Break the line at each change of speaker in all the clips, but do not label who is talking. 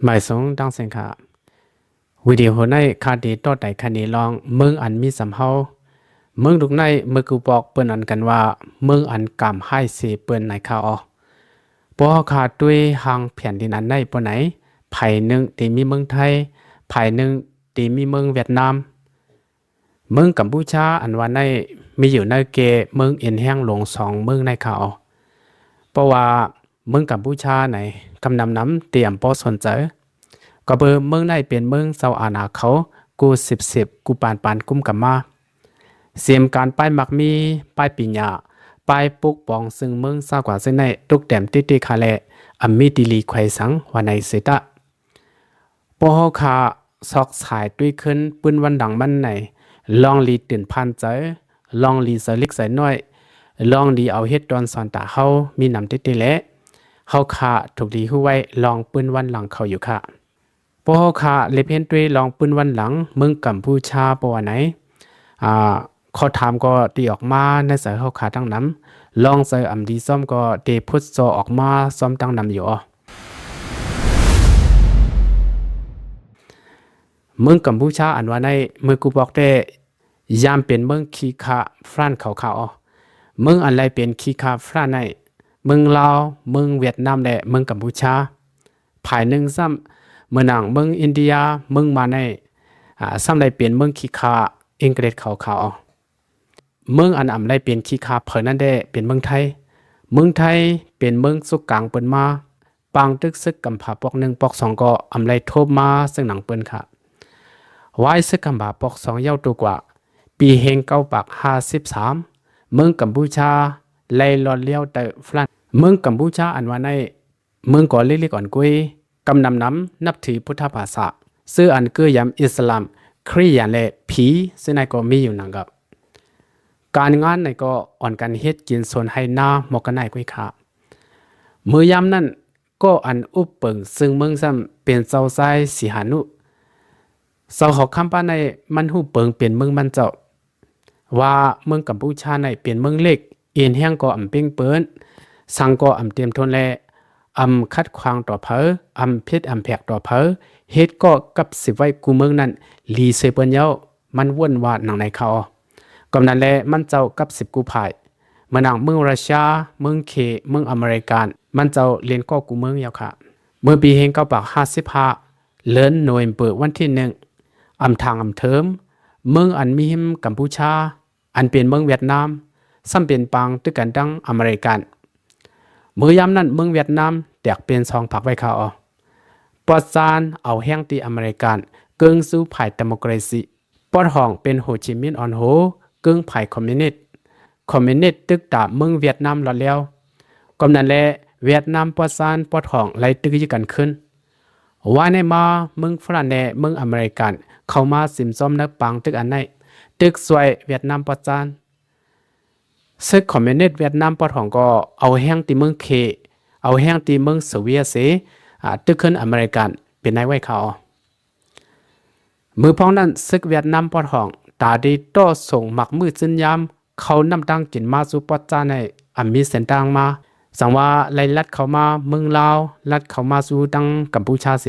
หมายสงดังเสียงค่ะวิดีโอในคาดีต่อใดคันนี้ลองเมืองอันมีสำเฮาเมืองลูกในเมื่อกูบอกเปิ้นอันกันว่าเมืองอันกำให้เสเปิ้นในข่าวออปอขาดด้วยหางแผ่นดินอันในปอไหนไผ่หนึ่งที่มีเมืองไทยไผ่หนึ่งที่มีเมืองเวียดนามเมืองกัมพูชาอันว่าในมีอยู่ในเกเมืองเอ็นแห้งหลงสองเมืองในข่าวเพราะว่าเมืองกัมพูชาไหนกำนำน้ำเตรียมปอสนใจก็เบอร์เมืองในเป็นเมืองเซาอาณาเขากูสิบกูปานกุ้มกับมาเสียมการป้ายมักมีป้ายปิญญาป้ายปุกปองซึ่งเมืองซากว่าซึ่งในตุกแต้มติคาเลอัมมีติลีไขวสังวันในเสตะปอเฮาคาซอกสายด้วยขึ้นปืนวันดังมันในลองลีตื่นพันใจลองลีเสลิกใส่น้อยลองลีเอาเฮ็ดดอนสอนตาเฮามีนำติและเฮาคาถูกดีฮู้ไว้ลองปืนวันหลังเขาอยู่ค่ะปอค่ะเลเพนด้วยลองปืนวันหลังเมืองกัมพูชาปอไหนข้อถามก็ตีออกมาในสายเฮาขาตั้งน้ำลองใส่อำดีซ่อมก็เตพุทธโซออกมาซ่อมตั้งน้ำอยู่เมืองกัมพูชาอันว่าในเมื่อกูบอกได้ยามเป็นเมืองคีคาฟรานเขาเมืองอะไรเป็นคีคาฟรานในเมืองลาวเมืองเวียดนามและเมืองกัมพูชาภายหนึ่งซ้ำเมืองหนังเมืองอินเดียเมืองมาในซ้ำได้เป็นเมืองคีคาอังกฤษเขาเมืองอันได้เป็นคีคาเผอนั่นได้เป็นเมืองไทยเป็นเมืองสุกกลางเปิ้นมาปางตึกซึกกำผาปอกหนึ่งปอกสองก็ได้โทบมาซึ่งหนังเปิ้นค่ะไว้ซึกกำผาปอกสองเย้าตัวกว่าปีเฮง953เมืองกัมพูชาไล่ลอดเลี้ยวแต่ฟลันเมืองกัมพูชาอันว่าในเมืองก่อนเล็กๆอ่อนกุ้ยกำนำนับถือพุทธภาษาซื้ออันเกื้อยำอิสลามคริสต์และผีซึ่งในก็มีอยู่นังกับการงานในก็อ่อนกันเฮ็ดกินส่วนให้หน้าหมอกกันไหนกุ้ยค่ะมือยามนั้นก็อันอุปเปิงซึ่งเมืองซ้ำเป็นเจ้าไซสีหานุเจ้าหอกคำป้าในมันหูเปิงเป็นเมืองมันเจ้าว่าเมืองกัมพูชาในเป็นเมืองเล็กเอียนแห้งก็อำเป้งเปิ้นสังก็อำเตรียมทนแลคัดขวางต่อเพอพิษแผกต่อเพอเฮ็ดก็กับสิไว้กูเมืองนั้นลีเซเปิ้นเย้ามันว่นว่าหนังในเขากำนั้นแลมันเจ้ากับ10กูภายมาหนังเมืองรัสเซียเมืองเคเมืองอเมริกันมันเจ้าเรียนก็กูเมืองเย้าค่ะเมื่อปี1955เดือนโนเวมเบอร์วันที่1ทางเทิมเมืองอันมีหิมกัมพูชาอันเป็นเมืองเวียดนามซ้ำเป็นปางตึกกันดังอเมริกันเมื่อยามนั้นเมืองเวียดนามแตกเป็น2ผักไว้เขาปอดซานเอาแห้งตีอเมริกันเกิงสู้ภายเดโมคราซีปอดห้องเป็นโฮจิมินห์ออนโฮเกิงภายคอมมิวนิสต์ตึกดาเมืองเวียดนามหลอดแล้วกำนั้นแลเวียดนามปอดซานปอดห้องไล่ตึกยึกันขึ้นว่าในมาเมืองฝรั่งแนเมืองอเมริกันเข้ามาสิมซ้อมนักปังตึกอันไหนตึกสวยเวียดนามปอดซานซึกคอมมิวนิสต์เวียดนามปอดห้องก็เอาแห้งตีเมืองเคเอาแห้งตีเมืองโซเวียตเสตึกขึ้นอเมริกันเป็นนายไว้เขามือพ้องนั้นซึกเวียดนามปอดห้องตาดีต่อส่งหมักมือจินยามเขานำดังจินมาสู่ปอดจานในมีเส้นทางมาสังว่าไล่ลัดเขามาเมืองลาวลัดเขามาสู่ดังกัมพูชาเส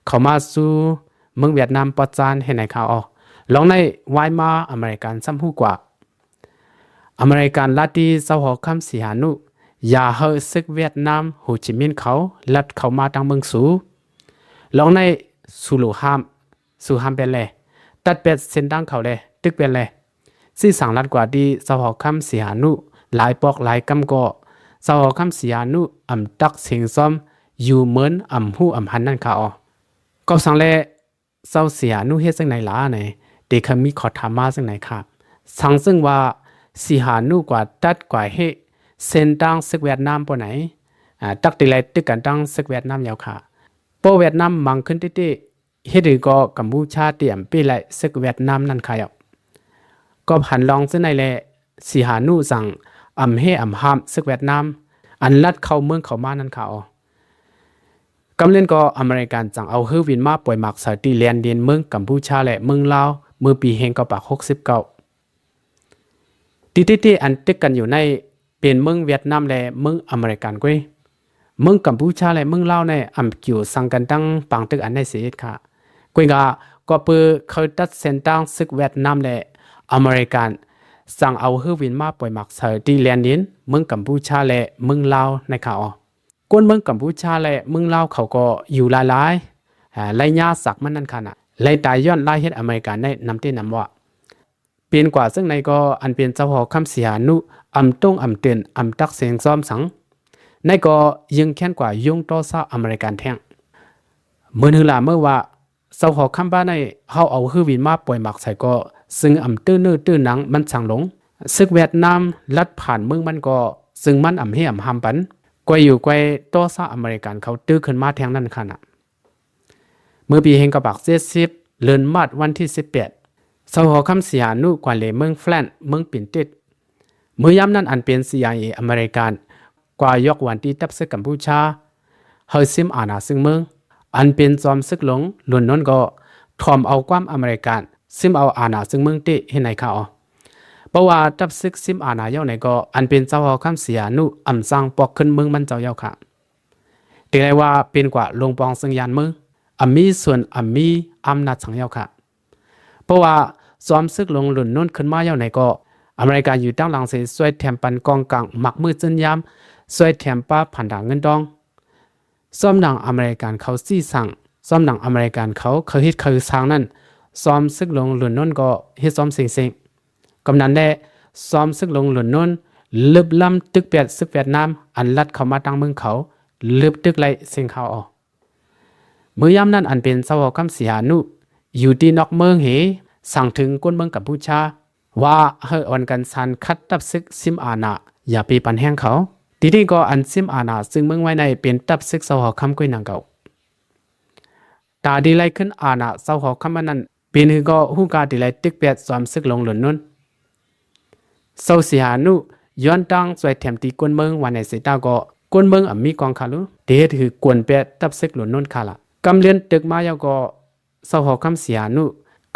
เขามาสู่เมืองเวียดนามปอดจานเห็นไหนเขาลองในวายมาอเมริกันซ้ำหูกว่าอเมริกันลัดที่เจ้าหอคำสีหานุอย่าเฮซึกเวียดนามโฮจิมินห์เขาลัดเขามาดังเมืองสูลองในสุโลฮามเป็นแลตัดเป็ดเส้นดังเขาเลยตึกเป็นแลซี่สั่งลัดกว่าดีเจ้าหอคำสีหานุหลายปอกหลายกำก็เจ้าหอคำสีหานุตักเสียงซ้อมอยู่เหมือนหูหันนั่นเขาก็สั่งแลเจ้าสีหานุเฮ็ดจังไหนล่ะไหนเด็กมีขอถามมาจังไหนครับสั่งซึ่งว่าสีหานุกว่าตัดกว่าเฮเส้นดังซึกเวียดนามปอไหนตักติไลตึกกันดังซึกเวียดนามยาวค่ะปอเวียดนามมังขึ้นติเฮ็ดก็กัมพูชาเตรียมปีไลซึกเวียดนามนั่นค่ะก็หันลองซึ่งในแลสีหานุสั่งเฮห้ามซึกเวียดนามอันลัดเข้าเมืองเขามานั่นค่ะกำเล่นก็อเมริกันจังเอาฮือวินมาปล่อยหมักสาตีแลนเดียนเมืองกัมพูชาและเมืองลาวเมื่อปีเฮง1969ติอันตึกกันอยู่ในเป็นเมืองเวียดนามและเมืองอเมริกันกุ้ย เมืองกัมพูชาและเมืองลาวในอำกิวสังกันตั้งปังตึกอันในเสียค่ะกวยกาก็เปือเคยตัดเส้นตั้งศึกเวียดนามและอเมริกันสั่งเอาฮือวินมาปล่อยหมักเสยที่แลนดินเมืองกัมพูชาและเมืองลาวในข่าวกวนเมืองกัมพูชาและเมืองลาวเขาก็อยู่หลายไล่ยาสักมันนั่นค่ะนะไล่ตายย้อนไล่เฮ็ดอเมริกันในนำเต้นนำว่าเปลี่ยนกว่าซึ่งในก็อันเป็นเจ้าหอคำเสียนุอำต้งอำเตือนอำตักเสียงซ้อมสังในก็ยังแค้นกว่ายุ่งต่อซาอเมริกันแท่งเมื่อนึงลาเมื่อว่าเจ้าหอคำบ้านในเฮาเอาฮือวินมาปล่อยหมักใส่ก็ซึ่งอำตื้อนื้อตื้อหนังมันสั่งหลงซึกเวียดนามลัดผ่านเมืองมันก็ซึ่งมันอำเฮียมหำปันกวยอยู่กวยต่อซาอเมริกันเขาตื้อขึ้นมาแทงนั่นค่ะนะเมื่อปีเฮงกระบัก70เดือนมาดวันที่18เจ้าหอคำเสียนุกว่าเลเมืองแฟลนเมืองปิ่นติดเมื่อยามนั้นอันเป็น CIA อเมริกันกว่ายกวันที่ตับซึกกัมพูชาเฮาซิมอาณาซึ่งเมืองอันเป็นจอมซึกหลงล้วนนั้นก็ทอมเอาความอเมริกันซิมเอาอาณาซึ่งเมืองติเห็นไหนค่ะอ๋อเพราะว่าตับซึกซิมอาณาเย้าไหนก็อันเป็นเจ้าหอคำเสียนุอำสร้างปอกขึ้นเมืองมันเจ้าเย้าค่ะถึงได้ว่าเป็นกว่าลงปองซึ่งยานเมืองมีส่วนมีอำนาจสังเย้าค่ะเพราะว่าซ้อมซึกลงหลุนน้นขึ้นมาเย้าไหนก็อเมริกาอยู่ตั้งหลังเสียช่วยแถมปันกองกลางหมักมือจนยามช่วยแถมป้าผ่านด่างเงินดองซ้อมหนังอเมริกันเขาซี่สั่งซ้อมหนังอเมริกันเขาเคยฮิตเคยสร้างนั่นซ้อมซึกลงหลุนน้นก็ฮิตซ้อมเสียงกำนันได้ซ้อมซึกลงหลุนน้นลึบล้ำตึกเปียดซึกเวียดนามอันลัดเข้ามาตั้งเมืองเขาลึบตึกไล่เสียงเขาออกเมื่อยามนั้นอันเป็นเจ้าหอคำเสียนุอยู่ที่นอกเมืองเหสั่งถึงก้นเมืองกัมพูชาว่าเฮออ่อนกันสันคัดตับซึกซิมอาณาอย่าไปปันแห้งเขาทีนี้ก็อันซิมอาณาซึ่งเมืองไว้ในเป็นตับซึกเจ้าหอคำก้อยนางเก่าตาดีไลขึ้นอาณาเจ้าหอคำมันนั้นเป็นหือก็หูกาดีไลตึกเปียดซ้อมซึกลงหล่นนุ่นเจ้าเสียนุย้อนตั้งสวยแถมตีก้นเมืองวันในเสตาก็ก้นเมืองมีกองคาลุเดถือกวนเปียดตับซึกหล่นนุ่นคาละกำเลียนตึกมาเยาก็เจ้าหอคำเสียนุ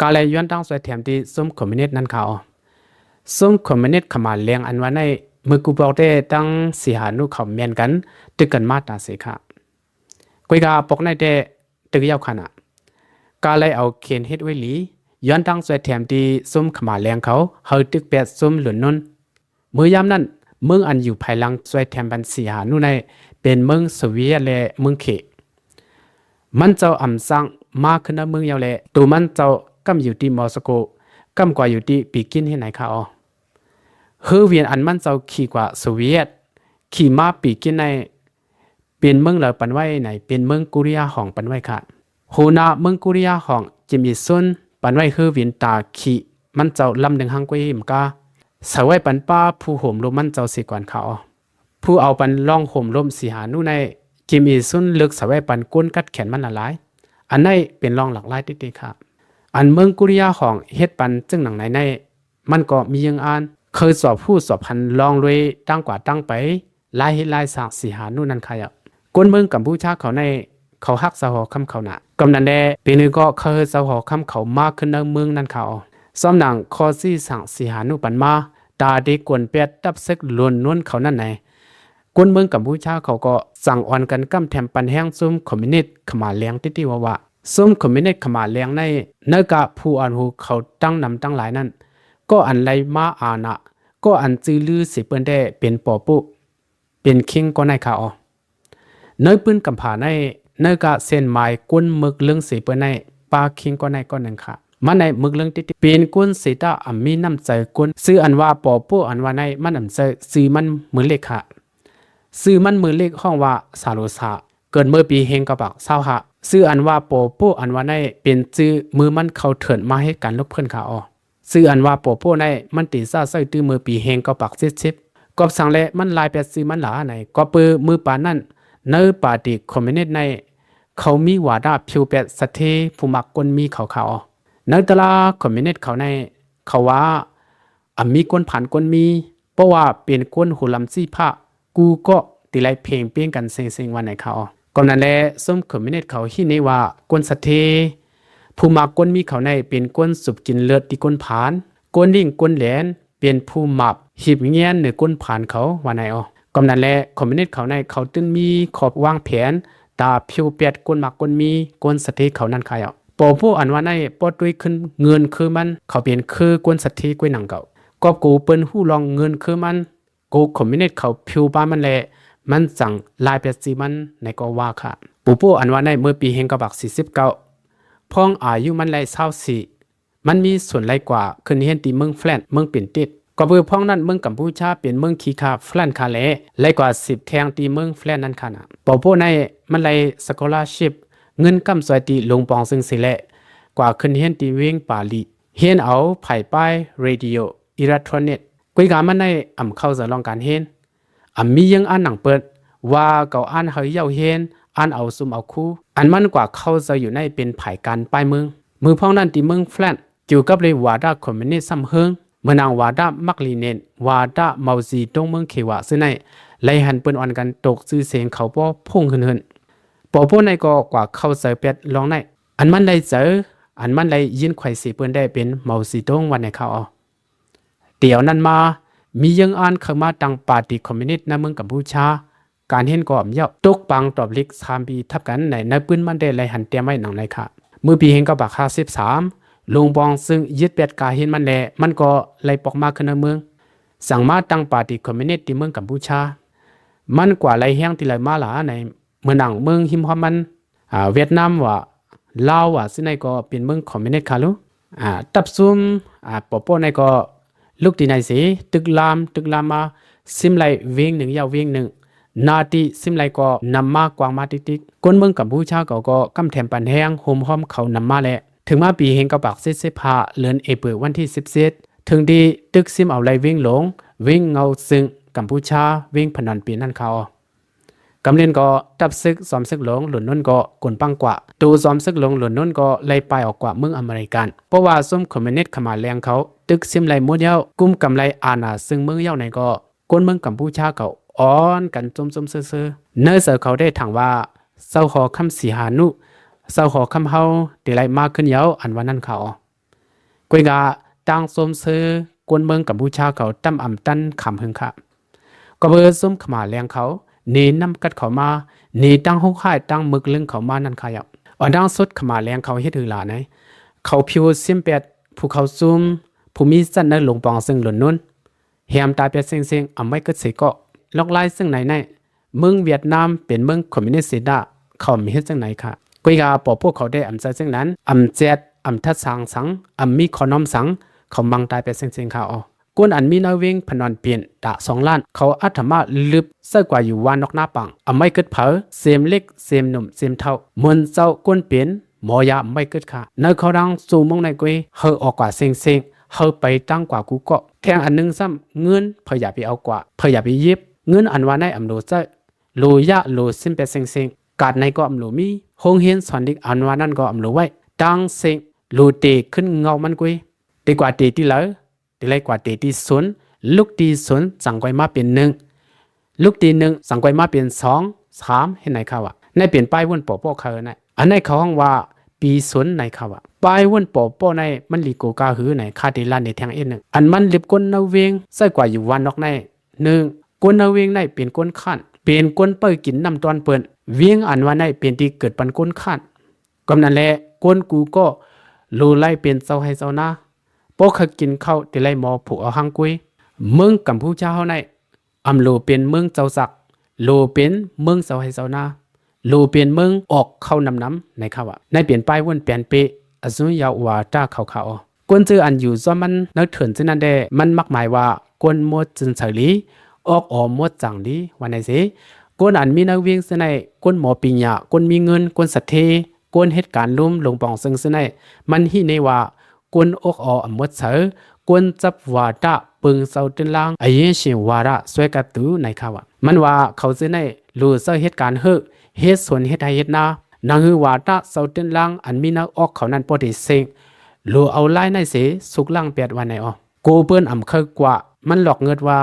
กาเลยย้อนตั้งสวยแถมตีส้มคอมมิวนิสต์นั่นเขาส้มคอมมิวนิสต์ขมาเลี้ยงอันว่าในเมื่อกูบอกได้ตั้งเสียนุเขาเมียนกันตึกกันมาตาเสียค่ะกุยกาปกในเดตึกยาวขนาดกาเลยเอาเขียนเฮ็ดไว้หลีย้อนตั้งสวยแถมตีส้มขมาเลี้ยงเขาเฮาตึกแปดส้มหลุนนนเมื่อยามนั้นเมืองอันอยู่ภายหลังสวยแถมบันเสียนุในเป็นเมืองโซเวียตและเมืองเขมันเจ้าอำสร้างมากขึ้นในเมืองยาวแลตัวมันเจ้ากำอยู่ที่มอสโกกำกว่าอยู่ที่ปีกินให้ไหนค่ะอ๋อเฮอเวียนอันมันเจ้าขี่กว่าโซเวียตขี่มาปีกินในเป็นเมืองเหล่าปันไว้ไหนเป็นเมืองกุริยาของปันไว้ค่ะโหนาเมืองกุริยาของจิมิซุนปันไว้เฮอเวียนตาขี่มันเจ้าลำหนึ่งหังกวยมกาสาวไว้ปันป้าผู้ห่มลมมันเจ้าสีกวนเขาผู้เอาปันล่องห่มลมสีหานู่ในจิมิซุนเลือกสาวไว้ปันก้นกัดแขนมันละลายอันในเป็นรองหลักลายติดๆค่ะอันเมืองกุริยาของเฮ็ดปันจึงหนังในมันก็มียังอ่านเคยสอบผู้สอบพันลองเลยตั้งกว่าตั้งไปลายเฮ็ดลายสากสีหานู่นนั่นค่ะก้นเมืองกัมพูชาเขาในเขาฮักสะหอคำเขาหนากำนันแดปีนึงก็เคยสะหอคำเขามากขึ้นในเมืองนั่นเขาซ้อมหนังคอซี่สั่งสีหานู่ปันมาตาเด็กกวนเป็ดตับซึกล้วนนวลเขานั่นไหนก้นเมืองกัมพูชาเขาก็สั่งอ่อนกันกำแถมปันแห้งซุ่มคอมมิวนิสต์ขมาเลี้ยงติว่าส้มคอมมิวนิสต์ขมาเลี้ยงในเนื้อกะผู้อ่านหูเขาตั้งนำตั้งหลายนั่นก็อันไรมาอาณะก็อันจื้อลือสิเปิ้นได้เป็นปอปุเป็นคิงก็ในข่าวเนื้อปืนกำผาในเนื้อกะเส้นไม้ก้นมึกเรื่องสิเปิ้นในปาคิงก็ในก็หนึ่งค่ะมันในมึกเรื่องติเป็นก้นสิตามีน้ำใจก้นซื้ออันว่าปอปุอันว่าในมันน้ำใจซื้อมันมือเล็กค่ะซื้อมันมือเล็กห้องว่าซาโลซาเกิดเมื่อปีเฮงกระบักเศร้าค่ะซื้ออันว่าโปโป้อันว่าในเป็นจื้อมือมันเขาเถินมาให้กันลบเพื่อนขาออซื้ออันว่าโปโป้ในมันตีซาใส่ตื้อมือปีเฮงก็ปักซิบกอบสั่งและมันลายแปดซื้อมันหลาไหนก็เปือมือปานนั่นเนื้อปาติคอมมิวนิสต์ในเขามีวาดาผิวแปดสะเทผู้มักกนมีเขาเนื้อตลาคอมมิวนิสต์เขาในเขาว่ามีก้นผ่านก้นมีเพราะว่าเป็นก้นหูลำซี่ผ้ากูก็ตีไรเพลงเปี้ยงกันเซ็งวันไหนเขาก่อนนั้นแหละส้มคอมมิวนิสต์เขาที่นี่ว่ากวนสะเทผู้มากกวนมีเขาในเป็นกวนสุบกินเลือดที่กวนผานกวนดิ่งกวนแหลนเป็นผู้มับหีบเงี้ยนหรือกวนผานเขาวันไหน กำนั้นแลคอมมิวนิสต์เขาในเขาตึ้นมีขอบวางแผนตาผิวเปียดกวนมักกวนมีกวนสติเขานั่นขายเอาปอผู้อันว่าในปอด้วยขึ้นเงินคือมันเขาเป็นคือกวนสติกวยหนังเก่าก็กูเปิ้นหู้ลองเงินคือมันกูคอมมิวนิสต์เขาผิวบ้านมันแลมันสั่งลายเปียดซีมันในก็ว่าค่ะปู่ผู้อันว่าในเมื่อปีเฮงกบัก49พ้องอายุมันไร24มันมีส่วนไรกว่าขึ้นเห็นตีเมืองแฟลนเมืองปิ่นติดก็เพื่อพ้องนั้นเมืองกัมพูชาเป็นเมืองขี้ขาแฟลนคาเลไรกว่า10แทงตีเมืองแฟลนนั่นค่ะนะปอผู้ในมันไรสกอลาชิพเงินกำสวยตีลงปองซึ่งสิแลกว่าขึ้นเห็นตีเวงปาลีเห็นเอาไผ่ป้ายเรดิโออิเล็กทรอนิกส์กุยกามันในอ่ำเข้าจะลองการเห็นมียังอ่านหนังเปิดว่าเก่าอ่านเฮยเยาเห็นอ่านเอาซุมเอาคู่อันมันกว่าเข้าจะอยู่ในเป็นไผ่การป้ายมือพ้องนั้นตีเมืองแฟลนเกี่ยวกับเลยวาดาคอมมิวนิสต์ซ้ำเฮิงเมื่อนางวาดามักลีเนนวาดาเมาซีตรงเมืองเขวะซึ่งในไลหันเปิ้นอ่อนกันตกซื้อเสียงเขาป้อพุ่งขึ้นปอพวกในก็กว่าเข้าเสือเป็ดลองในอันมันได้เจออันมันได้ยินไข่สีเปิ้นได้เป็นเมาซีตรงวันในเขาเดี๋ยวนั้นมามียังอ่านเข้ามาตั้งปาร์ตี้คอมมิวนิสต์ในเมืองกัมพูชาการเห็นก็เยาตกปังตอบลิก3 ปีทับกันในปืนมันได้ไลหันเตรียมไว้หนังในค่ะเมื่อปีเฮงก็บัก53ลุงบองซึ่งยึดเป็ดกาเห็นมันแลมันก็ไล่ปอกมาขึ้นในเมืองสั่งมาตั้งปาร์ตี้คอมมิวนิสต์ที่เมืองกัมพูชามันกว่าไล่แห้งที่ไล่มาหลาในเมืองหนังเมืองหิมฮอมมันเวียดนามว่าลาวว่าซึ่งในก็เป็นเมืองคอมมิวนิสต์ค่ะลูตับซุ่มปอในก็ลูกที่ไหนสิตึกลามมาซิมไลเวียงหนึ่งยาวเวียงหนึ่งนาทีซิมไลก็นำมากวางมาติ๊กคนเมืองกัมพูชาก็กำแถมปันแห้งโฮมห้อมเขานำมาแหละถึงมาปีเฮงกบัก45เดือนเอเปิลวันที่17ถึงดีตึกซิมเอาไลวิ่งหลงวิ่งเงาซึ่งกัมพูชาวิ่งพนันปีนั่นเขากำเล่นก็ตับซึกซ้อมซึกหลงหลุนนุ่นก็กลปังกว่าตูซ้อมซึกหลงหลุนนุ่นก็ไล่ไปออกกว่าเมืองอเมริกันเพราะว่าส้มคอมมิวนิสต์ขมาแรงเขาตึกซิมไลมดเย้ากุ้มกำไรอาณาซึ่งเมืองเย้าในก็คนเมืองกัมพูชาเขาอ้อนกันจมซื่อเนื้อเสือเขาได้ถางว่าเศร้าขอคำสีหานุเศร้าขอคำเฮาเดี๋ยวไรมากขึ้นเย้าอันว่านั่นเขากุยกาตั้งสมซื้อกวนเมืองกัมพูชาเขาตั้มอ่ำตันขำหึงค่ะก็เบอร์ส้มขมาแรงเขาเนนำกัดเขามาเนตั้งห้องค่ายตั้งมึกลึงเขามานั่นค่ะยับอันดังสุดขมาแรงเขาเฮ็ดหือหลาไหนเขาพิวซิมเป็ดผู้เขาซุ่มผู้มีสันในหลงปองซึ่งหล่นนุ่นแฮมตาเป็ดเซ็งๆไม่กึดสิก็ลอกไล่ซึ่งไหนเมืองเวียดนามเป็นเมืองคอมมิวนิสต์ดาเขามีเฮ็ดจังไหนค่ะกุยกาปอพวกเขาได้ใจซึ่งนั้นเจ็ดทัดสังมีขอนอมสังเขาบังตายเป็ดเซ็งๆค่ะกวนอันมีนาเวงพนันเปลี่ยนตะ2 ล้านเขาอัตมาลึบเสื้อกว่าอยู่วานนอกหน้าปังไม่เกิดเผอเสียมเล็กเสียมหนุ่มเสียมเท่ามนเจ้ากวนเปลี่ยนหมอยาไม่เกิดค่ะในเขาดังสู่มงในกุยเฮออกกว่าเซ็งเฮอไปตั้งกว่ากูก็แทงอันนึงซ้ำเงินเพยอย่าไปเอากว่าเพยอย่าไปเย็บเงินอันว่าในโลใจโลยะโลซิมเป็ดเซ็งกาดในก็โลมีโฮงเฮียนสอนดิกอันว่านั่นก็โลไว้ตั้งเซ็งโลเตขึ้นเงามันกุยดีกว่าเตที่แล้วดีไรกว่าเตที่ศูนย์ลูกตีศูนย์สั่งไว้มาเป็น1ลูกตี1สั่งไว้มาเป็น2 3เห็นไหนเขาในเปลี่ยนป้ายวนปอป้อเขาในอันในเขาห้องว่าปีศูนย์ในเขาป้ายวนปอป้อในมันลีโกกาหือในคาเดลันในแทง1อันมันลิบก้นนาเวงใส่กว่าอยู่วันนอกใน1ก้นนาเวงในเป็นก้นขันเป็นก้นเปิดกินน้ำตอนเปิ้นเวียงอันว่าในเป็นที่เกิดปันก้นขันกำนั้นแหละก้นกูก็โลไล่เป็นเจ้าให้เจ้านาพวกเขากินข้าวที่ไรหมอผูกเอาหางกุยเมืองกัมพูชาเฮาในโลเป็นเมืองเจ้าศักโลเป็นเมืองเจ้าให้เจ้านาโลเป็นเมืองออกเข้านำในเขาในเปลี่ยนป้ายวนเปลี่ยนเปอซุยาวาตาเขากวนจืออันอยู่ซ้อมันนักเถินจึงนั้นได้มันมักหมายว่ากวนมดจึงเฉลีออกมดจังลีวันไหนสิกวนอันมีนักเวียงซึ่งในกวนหมอปิญญากวนมีเงินกวนสัตเทกวนเหตุการณ์ลุ่มลงปองซึ่งในมันฮีในว่ากวนอกมดเฉอกวนจับวาดาปึงเศร้าตึนลางอายุชิวาระสวยกระตูในเขามันว่าเขาซึ่งในรู้เสเหตุการณ์เฮ็ดส่วนเฮ็ดให้เฮ็ดนานางฮือวาดาเศร้าตึนลางอันมีนักออกเขานั้นปฏิเสธรู้เอาไล่ในเสสุกล่างเปียดวันไหนกูเปิ้นเคยกว่ามันหลอกเงินว่า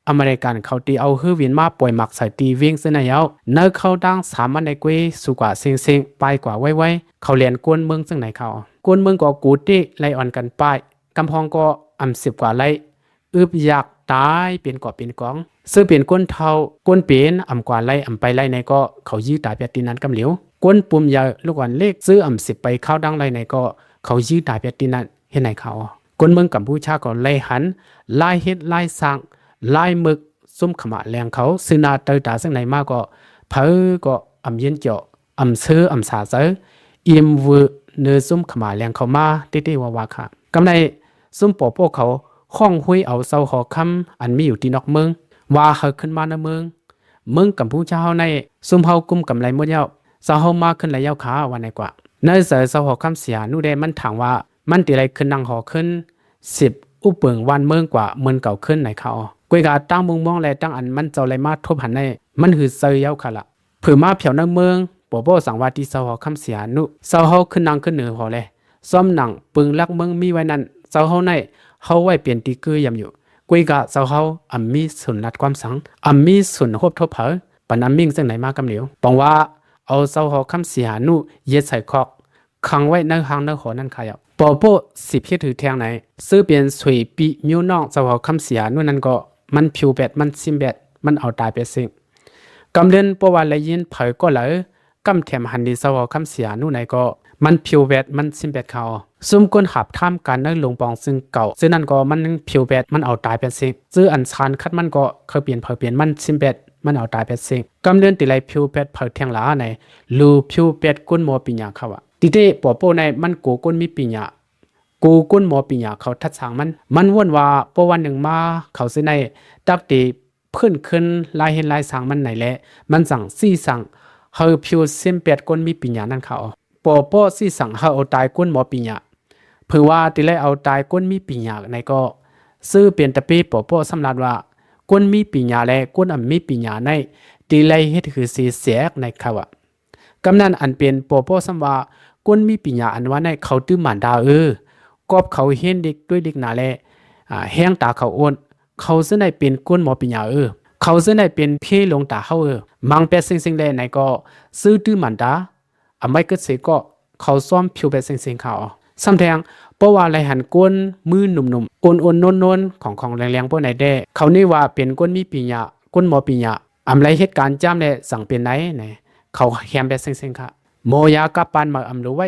อเมริกันเขาตีเอาฮือวินมาป่วยหมักใส่ตีวิ่งซึ่งในเอาเนื้อเขาดัง3 วันในกุยสุกว่าเซ็งไปกว่าไว้เขาเรียนกวนเมืองซึ่งไหนเขากวนเมืองก็กูติไล่อ่อนกันป้ายกำพองก็10 กว่าไล่อึบยัก ตายเป็นก่อเป็นกองซื้อเป็นก้นเท่าก้นเป็นอำกว่าไล่อำไปไล่ในก็เขายื้อตายเปียตินั้นกำเหลียวก้นปุ่มยาลูกอ่อนเล็กซื้ออำ10ไปเข้าดังไล่ในก็เขายื้อตายเปียตินั้นเฮ็ดไหนเขาก้นเมืองกัมพูชาก็ไล่หันไล่เฮ็ดไล่สร้างไล่หมึกซุ่มขมะแรงเขาซื้อนาเตอตาซึ่งไหนมาก็เผอก็อำเย็นเจาะอำซื้ออำสาเซออิมวืเนื้อซุ่มขมาแรงเขามาเต้ๆว่าค่ะกำในซุ่มปอพวกเขาข้องห้วยเอาเสาหอคำอันมีอยู่ที่นอกเมืองว่าเขาขึ้นมาในเมืองกัมพูชาในซุ่มเฮากุมกำไรหมดเย้าเสาเฮามาขึ้นไรเย้าขาวันไหนกว่าในเสาหอคำเสียนู่ได้มันถามว่ามันตีไรขึ้นนั่งหอขึ้น10อุปเปิงวันเมืองกว่าเมืองเก่าขึ้นไหนเขากวยกาตั้งมุงมองและตั้งอันมันเจ้าไรมาทบหันในมันหือเซยเย้าค่ะละเผื่อมาเผียวในเมืองปอสังวาที่เสาหอคำเสียนุเสาเฮาขึ้นนางขึ้นเหนือหอเลยซ้อมหนังปึงลักเมืองมีไว้นั้นเสาเฮาในเฮาไว้เปลี่ยนตีกือยำอยู่กุยกะเสาเฮาอัมมีสุนรัดความสังอัมมีสุนฮบทบเผอปนัมมิ่งซึ่งไหนมากำเหลียวปองว่าเอาเสาเฮาคำเสียนุเย็ดใส่คอกขังไว้ในหางในหอนั่นขายปอสิเพียถือแทงไหนซื้อเปลี่ยนสวยปีมิวนอกเสาเฮาคำเสียนุนั่นก็มันผิวแบดมันซิมแบดมันเอาตายไปสิ่งกำเดินปว่าละยินเผอก็เลยกำแถมหันดีเสาคำเสียนู่นไหนก็มันผิวแวดมันซิมแบดเขาซุ่มก้นหับท่ามกันในหลวงปองซึ่งเก่าซึ่งนั่นก็มันผิวแวดมันเอาตายเป็นสิ่งซื้ออันชานคัดมันก็เคยเปลี่ยนมันซิมแบดมันเอาตายเป็นสิ่งกำเดินติไลผิวแวดเผอแทงหลาในลูผิวแวดก้นหมอปิญญาเขาอะติเต้ปอโป้ในมันกูก้นมีปิญญากูก้นหมอปิญญาเขาทัดสางมันว่นว่าปวันหนึ่งมาเขาซื้อในตักตีเพิ่นขึ้นลายเห็นลายสางมันไหนแหละมันสั่งซี่สั่งเฮาผิวเส้นเป็ดก้นมีปิญญานั่นเขาปอซี่สั่งเฮาเอาตายก้นหมอปิญญาเผื่อว่าติไลเอาตายก้นมีปิญญาในก็ซื้อเปลี่ยนตะปีปอสำหรับว่าก้นมีปิญญาและก้นมีปิญญาในติไลเฮ็ดคือสีเสียกในเขาอะกำนั้นอันเป็นปอสำว่าก้นมีปิญญาอันว่าในเขาตื้อหมานดากอบเขาเห็นเด็กด้วยเด็กหนาแลแห้งตาเขาอ้วนเขาซึ่งได้เป็นก้นหมอปิญญาเขาซึ่งได้เป็นเพ่ลงตาเขามังเป็ดสิ่งๆแลในก็ซื้อตื้อหมันตาไม่เกิดเสก็เขาซ้อมผิวเป็ดสิ่งๆเขาซ้ำแทงเพราะว่าไรหันก้นมือหนุ่มๆก้นอ้วนโน้นๆของแรงๆพวกไหนได้เขานี่ว่าเป็นก้นมีปิญญาก้นหมอปิญญาไรเหตุการณ์จ้ำและสั่งเป็นไหนเขาแฮมเป็ดสิ่งๆค่ะโมยากับปานมารู้ไว้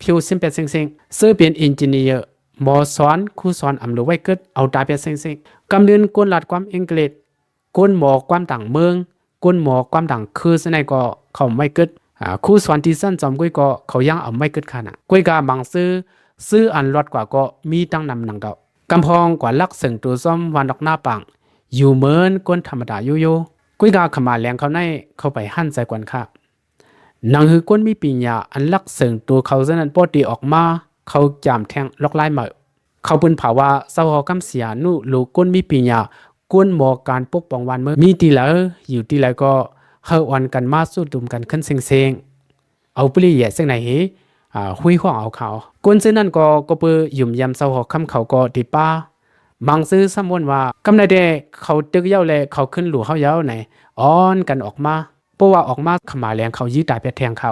ผิวซิมเป็ดสิ่งๆซื้อเป็นอินจิเนียร์หมอสอนครูสอนรู้ไว้เกิดเอาตาเป็ดสิ่งๆกำเนินก้นหลัดความอังกฤษก้นหมอความต่างเมืองก้นหมอความต่างคือสนก็เขาไม่เกิดครูสอนที่สั้นจอมกุ้ยก็เขายังเอาไม่เกิดขนาดกุ้ยกาบางซื้ออันรอดกว่าก็มีตั้งนำหนังดอกกำพองกว่าลักเสิงตัวซ้อมวันดอกหน้าปังอยู่เหมือนก้นธรรมดาโยกุ้ยกาขมาแรงเขาในเข้าไปหั่นใจกวนค่ะหนังหือก้นมีปิญญาอันลักเสิงตัวเขาเสนั้นปอตีออกมาเขาจามแทงล็อกไล่มาเขาปืนเผาว่าเศร้าหอกำเสียนู่ลูก้นมีปิญญาก้นหมอการปกป้องวันเมื่อมีทีแล้วอยู่ทีแล้วก็เฮาอ่อนกันมาสู้ดุมกันขึ้นเซ็งเอาปลีแย่เส้นไหนหุยข้องเอาเขาก้นซื้อนั่นก็เปื่อยุ่มยำเศร้าหอกคำเขาก็ติป้าบางซื้อซ้ำวนว่ากำไรเดเขาตึกเย้าเลยเขาขึ้นหลู่เขาเย้าไหนอ่อนกันออกมาเพราะว่าออกมาขมาแรงเขายื้อตายไปแทงเขา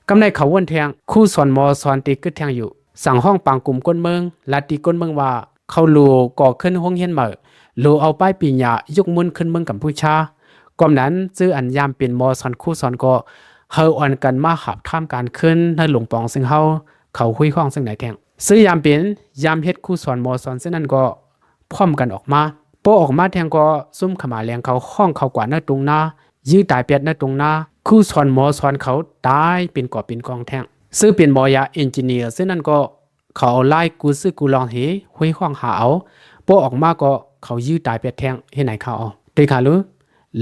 กำไรเขาวนแทงคู่สอนหมอสอนตีกึดแทงอยู่สั่งห้องปางกลุ่มก้นเมืองลาตีก้นเมืองว่าเขาหลู่ก่อขึ้นห้องเฮียนเหมอหลู่เอาป้ายปีญญายกมุนขึ้นเมืองกัมพูชาก่อนนั้นซื้ออันยามเป็นหมอสอนคู่สอนก็เฮาอ่อนกันมาหับท่ามการขึ้นในหลวงปองซึ่งเขาคุยข้องซึ่งไหนแทงซื้อยามเป็นยามเฮ็ดคู่สอนหมอสอนซึ่งนั้นก็พร้อมกันออกมาพอออกมาแทงก็ซุ่มขมาแรงเขาห้องเขากว่าเนื้อตรงหน้ายื้อตายเปียดเนื้อตรงหน้าคู่สอนหมอสอนเขาตายเป็นก่อเป็นกองแทงซื้อเป็นหมอยาเอนจิเนียร์ซึ่งนั้นก็เขาเอาไล่กูซื้อกูลองเหห้วยข้องหาเอาพอออกมาก็เขายื้อตายเปียดแทงเฮ็ดไหนเขาเอาเตค่ะรู้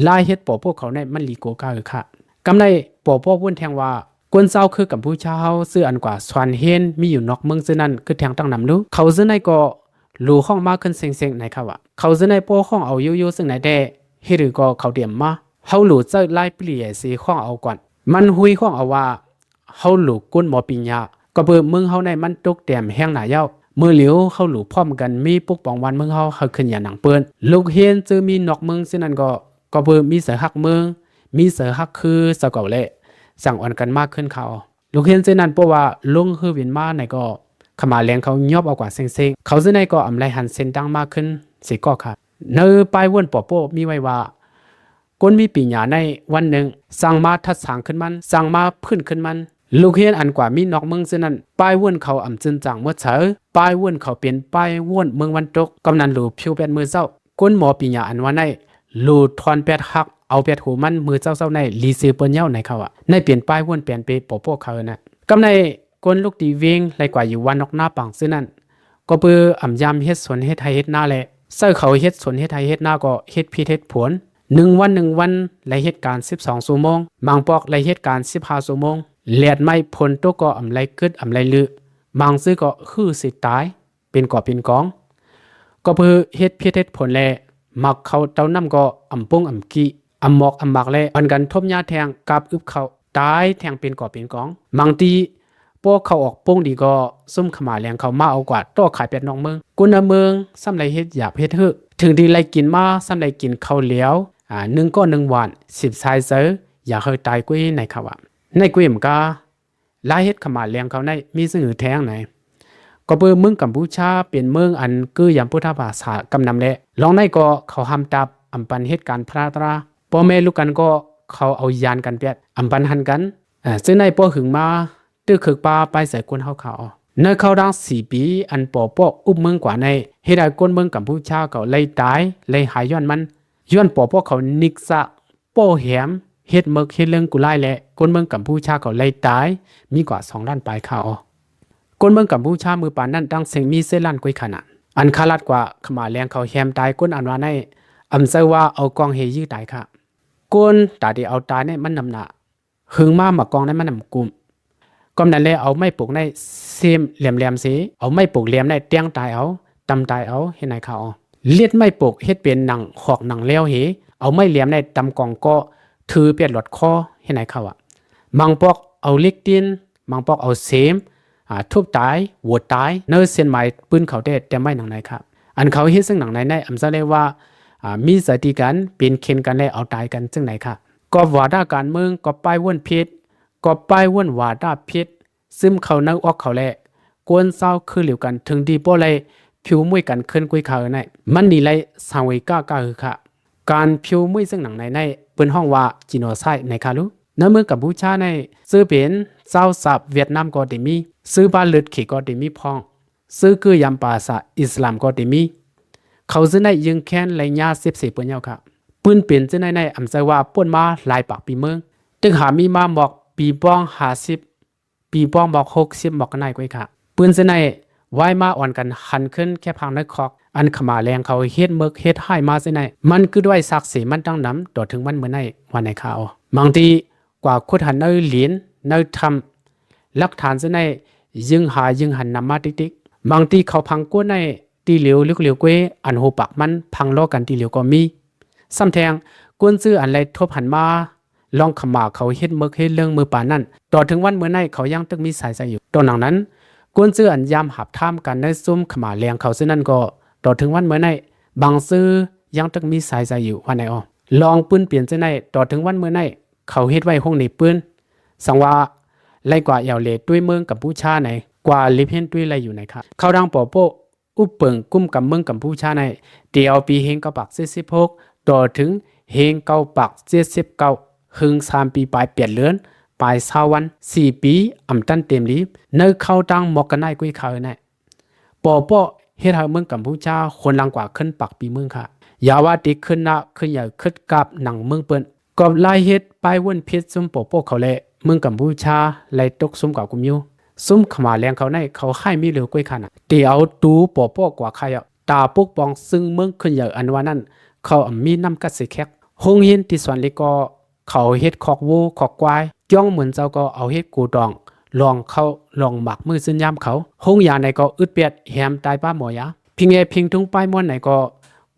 ไล่เฮ็ดปอพวกเขาในมันลีโกกาค่ะกำไรปอพวกวุ่นแทงว่ากวนเจ้าคือกัมพูชาเฮาซื้ออันกว่าสวนเฮนมีอยู่นอกเมืองซึ่งนั้นคือแทงตั้งนำรู้เขาซึ่งในก็รู้ห้องมากขึ้นเซ็งๆไหนค่ะว่าเขาซึ่งในป้อห้องเอาโยซึ่งไหนได้เฮ็ดหรือก็เขาเตรียมมาเฮาหลู่จะไล่เปลี่ยนสีห้องเอาก่อนมันหุยห้องเอาว่าเฮาหลู่ก้นหมอปิญญาก็เบิ่เมืองเฮาในมันตกแต้มแห้งหนาเย้าเมื่อเหลียวเฮาหลู่พร้อมกันมีปกป้องวันเมืองเฮาขึ้นอย่าหนังเปิ้นลูกเฮียนจือมีนอกเมืองซึ่งนั้นก็เบิ่มีเสือฮักเมืองมีเสือฮักคือสะเก่าแลสั่งอ่อนกันมากขึ้นเขาลูกเฮียนซึ่งนั้นเพราะว่าลงฮือวินมาในก็ขมาแรงเขายอบเอากว่าเซ็งๆเขาซึ่งในก็อำไลหันเส้นดังมากขึ้นสิก็ค่ะ เนอป้ายวนปอโป้มีไว้ว่าก้นมีปีหยาในวันหนึ่งสั่งมาทัดสางขึ้นมันสั่งมาพื้นขึ้นมันลูกเฮียนอันกว่ามีนอกเมืองซึ่งนั้นป้ายวนเขาอ่ำจึนจังเมื่อเช้าป้ายวนเขาเป็นป้ายวนเมืองวันตกกำนันหลูผิวแปดมือเศร้าก้นหมอปีหยาอันว่าในหลูทอนแปดหักเอาแปดหูมันมือเจ้าในลีซีเปิ้นเย้าในเขาอ่ะในเปลี่ยนป้ายวนเปลี่ยนไปปอโป้เขานะกำในก้นลูกตีเวงไรกว่าอยู่วันนอกหน้าปังซึ่งนั้นก็เปืออ่ำยามเฮ็ดสวนเฮ็ดไทยเฮ็ดหน้าแหละเสื้อเขาเฮ็ดสวนเฮ็ดไทยเฮ็ดหน้าก็เฮ็ดพิเฮ็ดผล1 วันและเหตุการณ์12ชั่วโมงบางปอกและเหตุการณ์15ชั่วโมงเลียดไม่พ้นตัวก็อำไรกึดอำไรลือบางซื้อก็คือสิตายเป็นก่อเป็นกองก็เพื่อเฮ็ดพิเฮ็ดผลแลมักเขาเต้านำก็อำปงอำกี้อำหมอกอำบักแลอันกันทบยาแทงกับอึบเขาตายแทงเป็นก่อเป็นกองบางทีพวกเขาออกปงดีก็ซุ่มขมาแรงเขามาเอากว่าต่อขายเป็ดน้องเมืองกุนเมืองซ้ำไรเฮ็ดอยากเฮ็ดเฮอถึงดีไรกินมาซ้ำไรกินข้าวเหลียว1 ก็ 1 วัน10 สายเซออย่าเคยตายกุ้ยในเขาว่าในกุ้ยมกาลายเฮ็ดขมาแรงเขาในมีซึ่งแท้งไหนก็เปิ้เมืองกัมพูชาเป็นเมืองอันคือยามพุทธภาษากำนำแลลองในก็เขาห้ามตับอำปันเฮ็ดการพระตราพ่อแม่ลูกกันก็เขาเอายานกันเปียดอำปันหันกันซึ่งในป้อหึงมาตื้อคึกปาไปใส่กวนเฮาเขาในเข้าดัง4 ปีอันปอป้ออุบเมืองกว่าในเฮ็ดให้ก้นเมืองกัมพูชาเขาไล่ตายไล่หายย้อนมันย้อนปอป้อเขานิกซะป้อแหมเฮ็ดเมึกเฮ็ดเรื่องกุไลและก้นเมืองกัมพูชาเขาไล่ตายมีกว่า2 ล้านปลายเขาก้นเมืองกัมพูชามือปานนั้นตั้งเสียงมีเซล้านกวยขนาดอันคาลัดกว่าขมาแรงเขาแฮมตายก้นอันว่าในอำเซว่าเอากองเฮยื้อตายค่ะก้นตาที่เอาตายในมันนำหนาหึงมากองในมันนำกุมก็นั้นเลยเอาไม้ปลูกในเซมแหลมๆสิเอาไม้ปลูกแหลมในเตียงตายเอาตำตายเอาเฮ็ดไหนเขาเลียดไม้ปลูกเฮ็ดเป็นหนังหอกหนังแล้วเหเอาไม้แหลมในตำกองก็ถือเปียดหลอดคอเฮ็ดไหนเขาบางปอกเอาเล็กตีนบางปอกเอาเซมทุบตายโหวดตายเนื้อเส้นไม้ปืนเขาได้แต่ไม่หนังไหนครับอันเขาเฮ็ดซึ่งหนังไหนในอำซะเลยว่ามีสติกันเป็นเข็นกันและเอาตายกันซึ่งไหนครับก็ว่าด้าการเมืองก็ป้ายว่นพิษก็ป้ายว่นว่าด้าพิษซึมเขาเนื้อออกเขาแหละกวนเศร้าคือเหลียวกันถึงดีป้อเลยผิวมวยกันขึ้นกุยเขาในมันนี่เลยสาวิก้าคือค่ะการผิวมวยซึ่งหนังในเปิ้นห้องว่าจีโนไซด์ในคาลุในเมืองกัมพูชาในซื้อเป็นเจ้าสับเวียดนามก็ได้มีซื้อบ้านเลือดขี่ก็ได้มีพองซื้อคือยำปาสะอิสลามก็ได้มีเขาซื้อในยิงแค้นไรญา14 ปืนยาวค่ะปืนเปลี่ยนซื้อในอำไซว่าป่นมาหลายปากปีเมืองตึงหามีมาบอกปีป้อง50ปีป้องบอก60บอกกันไหนก้อยค่ะปืนซื้อในไว้มาอ่อนกันหันขึ้นแค่พังในคอกอันขมาแรงเขาเฮ็ดเมือกเฮ็ดให้มาซื้อในมันคือด้วยศักดิ์ศรีมันตั้งน้ำต่อถึงมันเมื่อในวันในข่าวบางทีกว่าคุดหันเนยเหรียญเนยทำหลักฐานซะในยิงหันนำมาติ๊กบางทีเขาพังก้นในตีเหลียวลึกเหลียวก้วยอันโหปักมันพังล้อกันตีเหลียวก็มีซ้ำแทงก้นซื้ออันไรทบหันมาลองขมาเขาเฮ็ดเมือกเฮ็ดเรื่องมือป่านนั่นต่อถึงวันเมื่อในเขายังตึกมีสายใจอยู่ตอนหนังนั้นก้นซื้ออันยามหับท่ามกันในซุ่มขมาแรงเขาซื้อนั่นก็ต่อถึงวันเมื่อในบางซื้อยังตึกมีสายใจอยู่วันไหนอ๋อลองปืนเปลี่ยนซื้อในต่อถึงวันเมื่อในเขาเฮ็ดไว้ห้องในปืนสังว่าไล่กว่าเยาวเลด้วยเมืองกัมพูชาในกว่าลิเพียนด้วยไรอยู่ไหนครับเขาดังปอโปอุปเปิงกุ้มกับเมืองกัมพูชาในเดียวปีเฮงเก้าปัก46ต่อถึงเฮงเก้าปัก79หึง3 ปีปลายเปลี่ยนเลือนปลาย20 วัน4 ปีอำตันเต็มลีเนื้อเข้าดังหมอกกันได้กุ้ยเขาในปอโปเฮ็ดให้เมืองกัมพูชาคนลังกว่าขึ้นปักปีเมืองค่ะอย่าว่าติขึ้นนะขึ้นใหญ่ขึ้นกับหนังเมืองเปิ้นก็ไล่เฮ็ดป้ายวนพิษซุ่มปอโปเขาแลเมืองกัมพูชาไล่ตกซุ่มกับกุมยูซุ่มขมาแรงเขาในเขาให้มีเหลือก้อยขนาดตีเอาตูปอโปกว่าใครตาปกป้องซึ่งเมืองขึ้นใหญ่อันว่านั้นเขามีน้ำกัดสิแคกหงเห็นที่สวนเล็กก็เขาเฮ็ดคอกวูคอกควายจ้องเหมือนเจ้าก็เอาเฮ็ดกูดองลองเขาลองหมักมือซึ่งยามเขาหงยาไหนก็อึดเปียดแหมตายป้าหมอยาพิงเอพิงทุ่งป้ายม้วนไหนก็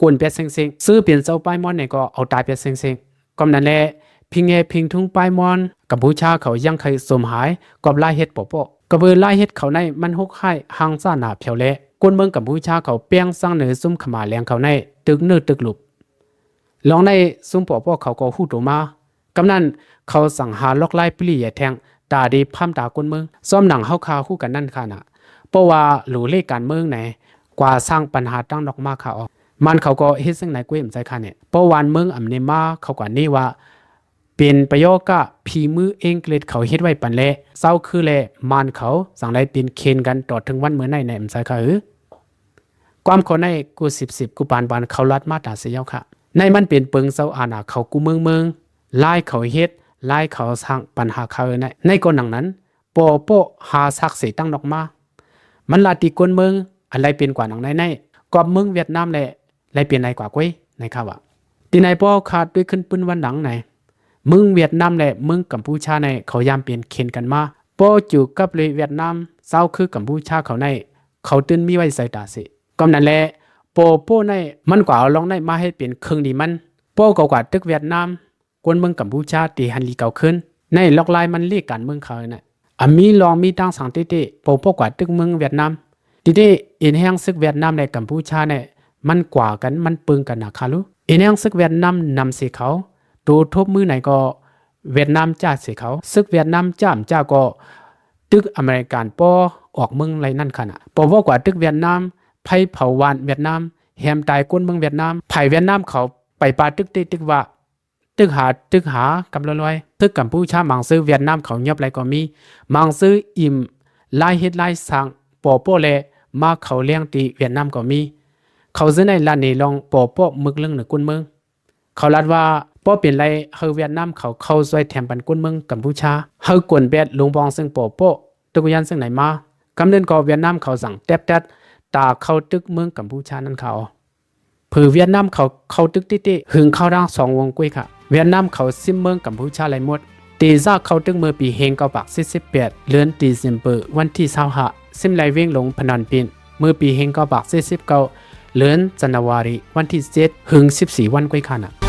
กวนเปียดเซ็งๆซื้อเปลี่ยนเจ้าป้ายม้วนไหนก็เอาตายเปียดเซ็งๆก็นั่นแหละพิงเอพิงทุ่งป้ายมอนกัมพูชาเขายังเคยสมหายกับลายเฮ็ดปอโปกระเบือลายเฮ็ดเขาในมันฮกให้หางซ่าหนาเพียวเละกวนเมืองกัมพูชาเขาเปียงสร้างเหนือซุ่มขมาแรงเขาในตึกเนื้อตึกหลุบลองในซุ่มปอโปเขาก็ฮู้ตัวมากำนั้นเขาสั่งหาล็อกไล่ปลีอย่าแทงตาดีพามตากวนเมืองซ้อมหนังเฮาคาคู่กันนั่นค่ะน่ะเพราะว่าหลูเลขการเมืองไหนกว่าสร้างปัญหาตั้งดอกมาค่ะ มันเขาก็เฮ็ดซึ่งไหนกูเห็นใจค่ะเนี่ยเพราะวันเมืองอำเนมาเขากว่านี่ว่าเป็นประโยคก็พีมือเองเกล็ดเขาเฮ็ดไว้ปันแลเศร้าคือแลมันเขาสั่งได้เป็นเคนกันต่อถึงวันเมื่อในอำใจค่ะความคนในกู10กูปานเขาลัดมาตราเสียค่ะในมันเป็นเปิงเศร้าอาณาเขากูเมืองไล่เขาเฮ็ดไล่เขาสร้างปัญหาเขาในก่อนหนังนั้นโปหาซักเสตั้งดอกมามันลาติกวนเมืองอะไรเป็นกว่าหนังในกอบเมืองเวียดนามแหละไรเป็นไรกว่าก้วยในข่าวที่ไหนป้อขาดด้วยขึ้นปืนวันหลังไหนมึงเวียดนามแหละมึงกัมพูชาในเขายามเปลี่ยนเข็นกันมาป้อจูกับเลยเวียดนามเศร้าคือกัมพูชาเขาในเขาตื่นมีไว้ใส่ตาสิก็นั่นแหละโปในมันกว่าเอาลองในมาให้เป็นครึ่งดีมันโปกว่าตึกเวียดนามกวนเมืองกัมพูชาตีฮันลีเก่าขึ้นในล็อกไลน์มันเรียกกันเมืองเขาเนี่ยมีลองมีตั้งสังเตโปกว่าตึกเมืองเวียดนามทีนี้อินแห่งซึกเวียดนามในกัมพูชาเนี่ยมันกว่ากันมันปึงกันนะคารุอินแห่งซึกเวียดนามนำสีเขาดูทบมือไหนก็เวียดนามจ้าสีเขาซึกเวียดนามจ้าก็ตึกอเมริกันป้อออกเมืองไรนั่นขนาดปว่ากว่าตึกเวียดนามไผ่เผาวันเวียดนามแฮมตายก้นเมืองเวียดนามไผ่เวียดนามเขาไปปาตึกว่าตึกหากำลอยตึกกัมพูชามังซื้อเวียดนามเขาเงียบไรก็มีมังซื้ออิ่มไล่เฮ็ดไล่สั่งปอเลมาเขาเลี้ยงตีเวียดนามก็มีเขาซื้อในร้านนี้ลองปอมึกเรื่องหนึ่งกุนเมืองเขาลัดว่าป้อเป็นไรเฮาเวียดนามเขาเข้าซอยแถมปันกุนเมืองกัมพูชาเฮากวนแบดลงบองซึ่งปอตุกยันซึ่งไหนมากำเนินก็เวียดนามเขาสั่งแตบตาเข้าตึกเมืองกัมพูชานั่นเขาผือเวียดนามเขาเข้าตึกติหึงเข้าร่าง2วงกุ้ยค่ะเวียดนามเขาซิมเมืองกัมพูชาไหลหมดตีซาเข้าตึกเมื่อปีเฮงเก้าปาก48เดือนตุลาคมวันที่25ซิมไหลเว้งลงพนันปินเมื่อปีเฮงเก้าปาก49เดือนจันทวารีวันที่7หึง14วันกุ้ยค่ะน่ะ